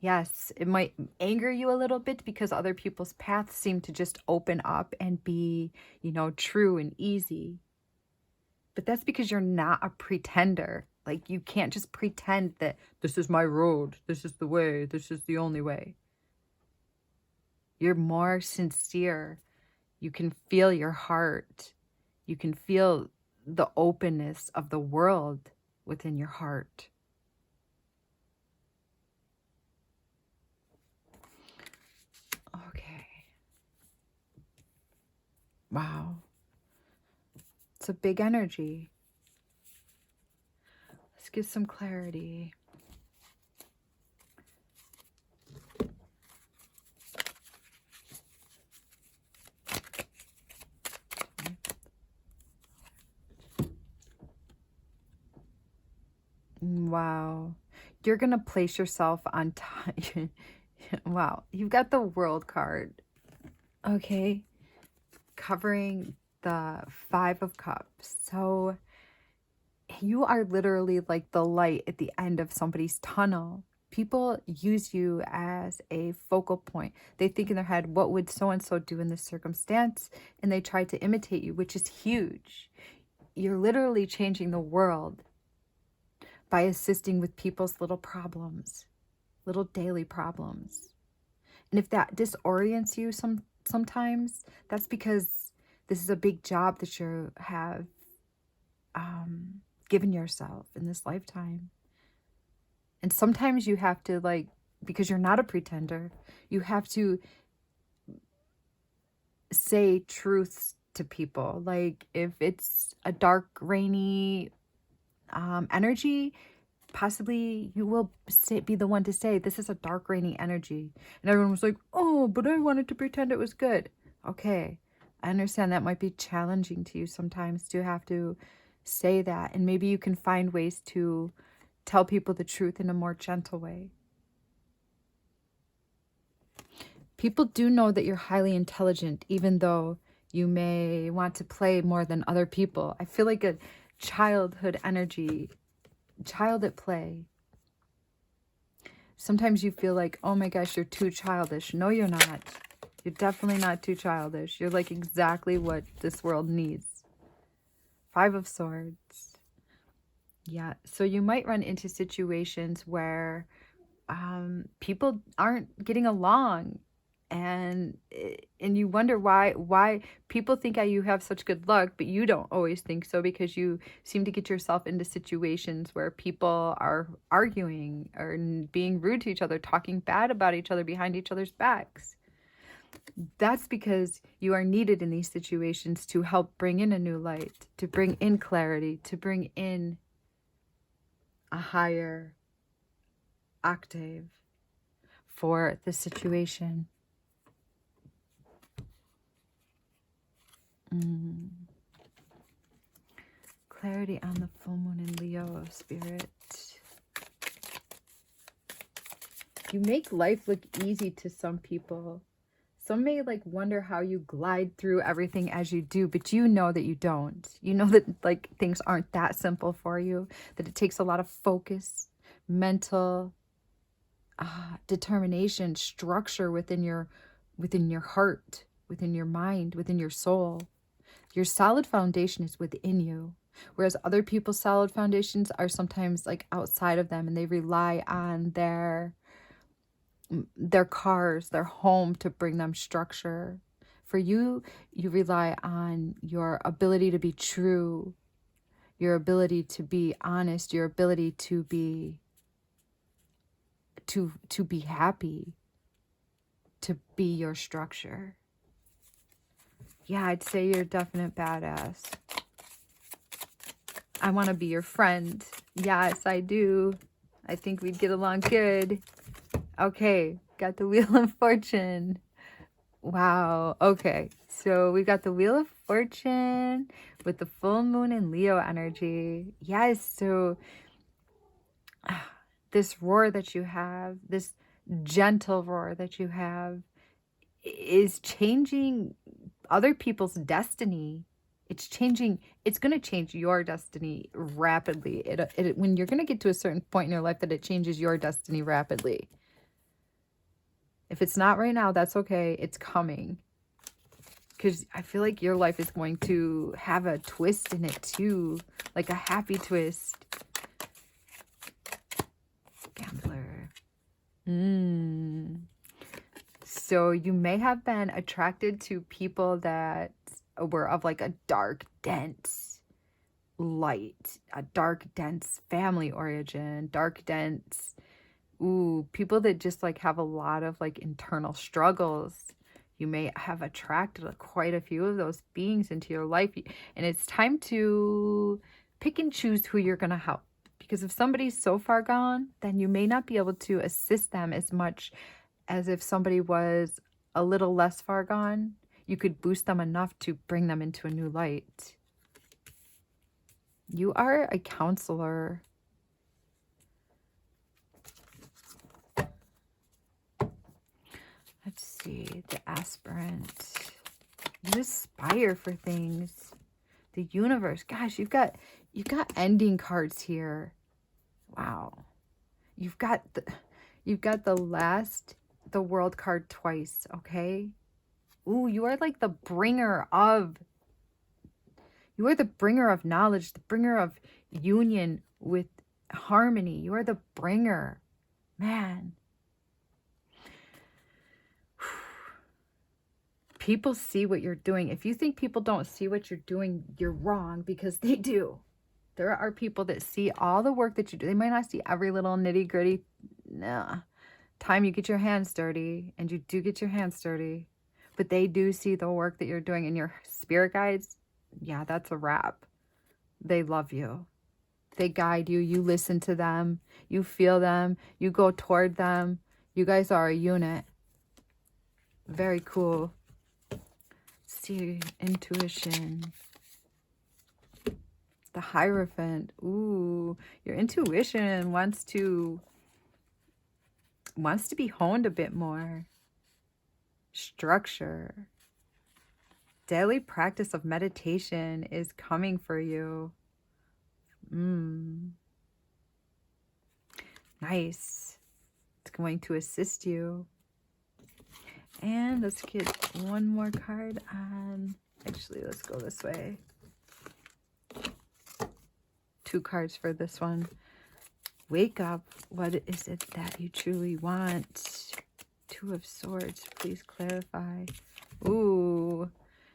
Yes, it might anger you a little bit because other people's paths seem to just open up and be, true and easy. But that's because you're not a pretender. Like, you can't just pretend that this is my road, this is the way, this is the only way. You're more sincere. You can feel your heart. You can feel the openness of the world within your heart. Okay. Wow. It's a big energy. Let's get some clarity. Wow. You're going to place yourself on top. Wow. You've got the World card. Okay. Covering the Five of Cups. So you are literally like the light at the end of somebody's tunnel. People use you as a focal point. They think in their head, what would so and so do in this circumstance? And they try to imitate you, which is huge. You're literally changing the world by assisting with people's little problems, little daily problems. And if that disorients you sometimes, that's because this is a big job that you have given yourself in this lifetime. And sometimes you have to, like, because you're not a pretender, you have to say truths to people. Like if it's a dark, rainy energy, possibly you will be the one to say, this is a dark, rainy energy. And everyone was like, oh, but I wanted to pretend it was good. Okay, I understand that might be challenging to you sometimes to have to say that. And maybe you can find ways to tell people the truth in a more gentle way. People do know that you're highly intelligent, even though you may want to play more than other people. I feel like a childhood energy, child at play. Sometimes you feel like, oh my gosh, you're too childish. No, you're not. You're definitely not too childish. You're like exactly what this world needs. Five of Swords. Yeah, so you might run into situations where people aren't getting along, and you wonder why people think you have such good luck, but you don't always think so, because you seem to get yourself into situations where people are arguing or being rude to each other, talking bad about each other behind each other's backs. That's because you are needed in these situations to help bring in a new light, to bring in clarity, to bring in a higher octave for the situation. Clarity on the full moon in Leo, Spirit. You make life look easy to some people. Some may like wonder how you glide through everything as you do, but you know that you don't. You know that like things aren't that simple for you, that it takes a lot of focus, mental determination, structure within your heart, within your mind, within your soul. Your solid foundation is within you, whereas other people's solid foundations are sometimes like outside of them, and they rely on their cars, their home to bring them structure. For you, you rely on your ability to be true, your ability to be honest, your ability to be happy, to be your structure. Yeah, I'd say you're a definite badass. I want to be your friend. Yes, I do. I think we'd get along good. Okay, got the Wheel of Fortune. Wow. Okay, so we got the Wheel of Fortune with the full moon in Leo energy. Yes, so this roar that you have, this gentle roar that you have, is changing other people's destiny. It's changing, it's going to change your destiny rapidly. When you're going to get to a certain point in your life that it changes your destiny rapidly. If it's not right now, that's okay. It's coming. Because I feel like your life is going to have a twist in it too. Like a happy twist. Gambler. So you may have been attracted to people that were of like a dark, dense light, a dark, dense family origin, dark, dense, people that just like have a lot of like internal struggles. You may have attracted quite a few of those beings into your life, and it's time to pick and choose who you're going to help. Because if somebody's so far gone, then you may not be able to assist them as much as if somebody was a little less far gone. You could boost them enough to bring them into a new light. You are a counselor. Let's see, the aspirant. You aspire for things. The universe. Gosh, you've got ending cards here. Wow. You've got the world card twice, okay? Ooh, you are like the bringer of knowledge, the bringer of union with harmony. You are the bringer. Man. People see what you're doing. If you think people don't see what you're doing, you're wrong, because they do. There are people that see all the work that you do. They might not see every little nitty gritty time you get your hands dirty, and you do get your hands dirty, but they do see the work that you're doing. And your spirit guides, yeah, that's a wrap. They love you. They guide you. You listen to them. You feel them. You go toward them. You guys are a unit. Very cool. See, intuition. The Hierophant. Ooh, your intuition wants to be honed a bit more. Structure. Daily practice of meditation is coming for you. Nice. It's going to assist you. And let's get one more card on. Actually, let's go this way. 2 cards for this one. Wake up. What is it that you truly want? 2 of Swords. Please clarify. Ooh.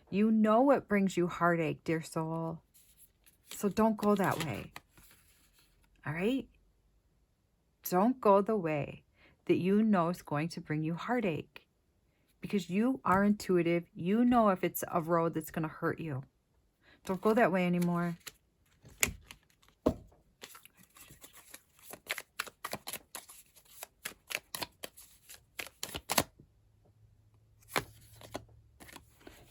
You know what brings you heartache, dear soul. So don't go that way. All right? Don't go the way that you know is going to bring you heartache. Because you are intuitive. You know if it's a road that's going to hurt you. Don't go that way anymore.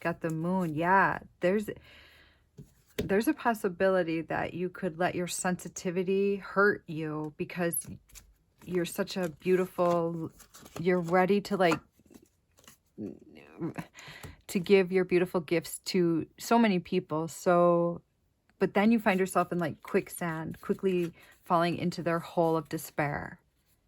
Got the Moon. Yeah, there's a possibility that you could let your sensitivity hurt you, because you're such a beautiful, you're ready to give your beautiful gifts to so many people. So, but then you find yourself in quicksand, quickly falling into their hole of despair.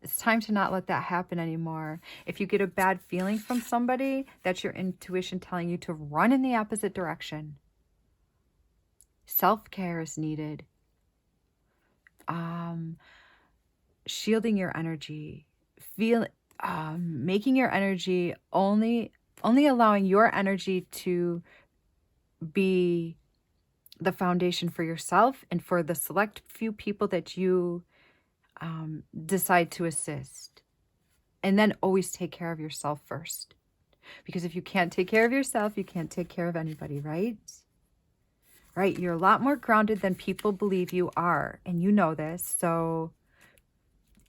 It's time to not let that happen anymore. If you get a bad feeling from somebody, that's your intuition telling you to run in the opposite direction. Self-care is needed. Shielding your energy. Making your energy only allowing your energy to be the foundation for yourself and for the select few people that you decide to assist. And then always take care of yourself first. Because if you can't take care of yourself, you can't take care of anybody, right? Right? You're a lot more grounded than people believe you are. And you know this. So,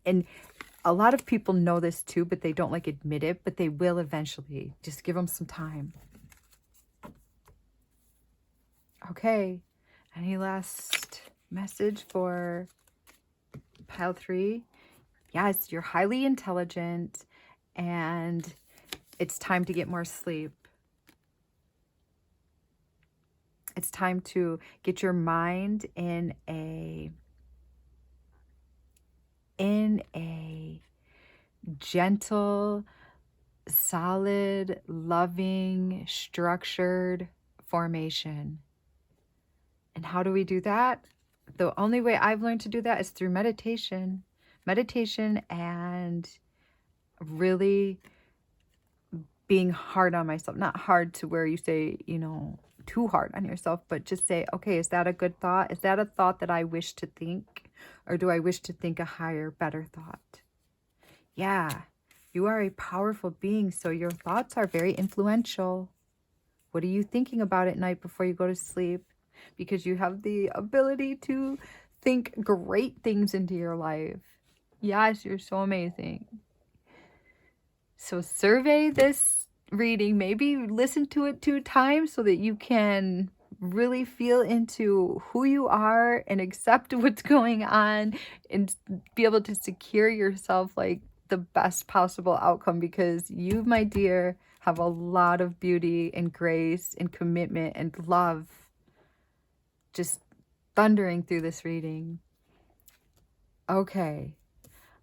and a lot of people know this too, but they don't admit it, but they will eventually. Just give them some time. Okay. Any last message for pile 3? Yes, you're highly intelligent, and it's time to get more sleep. It's time to get your mind in a gentle, solid, loving, structured formation. And how do we do that? The only way I've learned to do that is through meditation. Meditation and really being hard on myself. Not hard to where you say, too hard on yourself, but just say, okay, is that a good thought? Is that a thought that I wish to think? Or do I wish to think a higher, better thought? Yeah, you are a powerful being, so your thoughts are very influential. What are you thinking about at night before you go to sleep? Because you have the ability to think great things into your life. Yes, you're so amazing. So survey this reading, maybe listen to it 2 times so that you can really feel into who you are and accept what's going on and be able to secure yourself the best possible outcome, because you, my dear, have a lot of beauty and grace and commitment and love just thundering through this reading. Okay.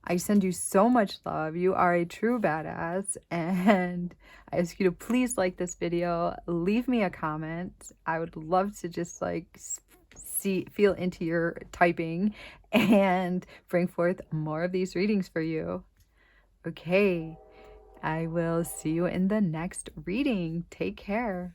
I send you so much love. You are a true badass, and I ask you to please like this video, leave me a comment. I would love to just like feel into your typing and bring forth more of these readings for you. Okay, I will see you in the next reading. Take care.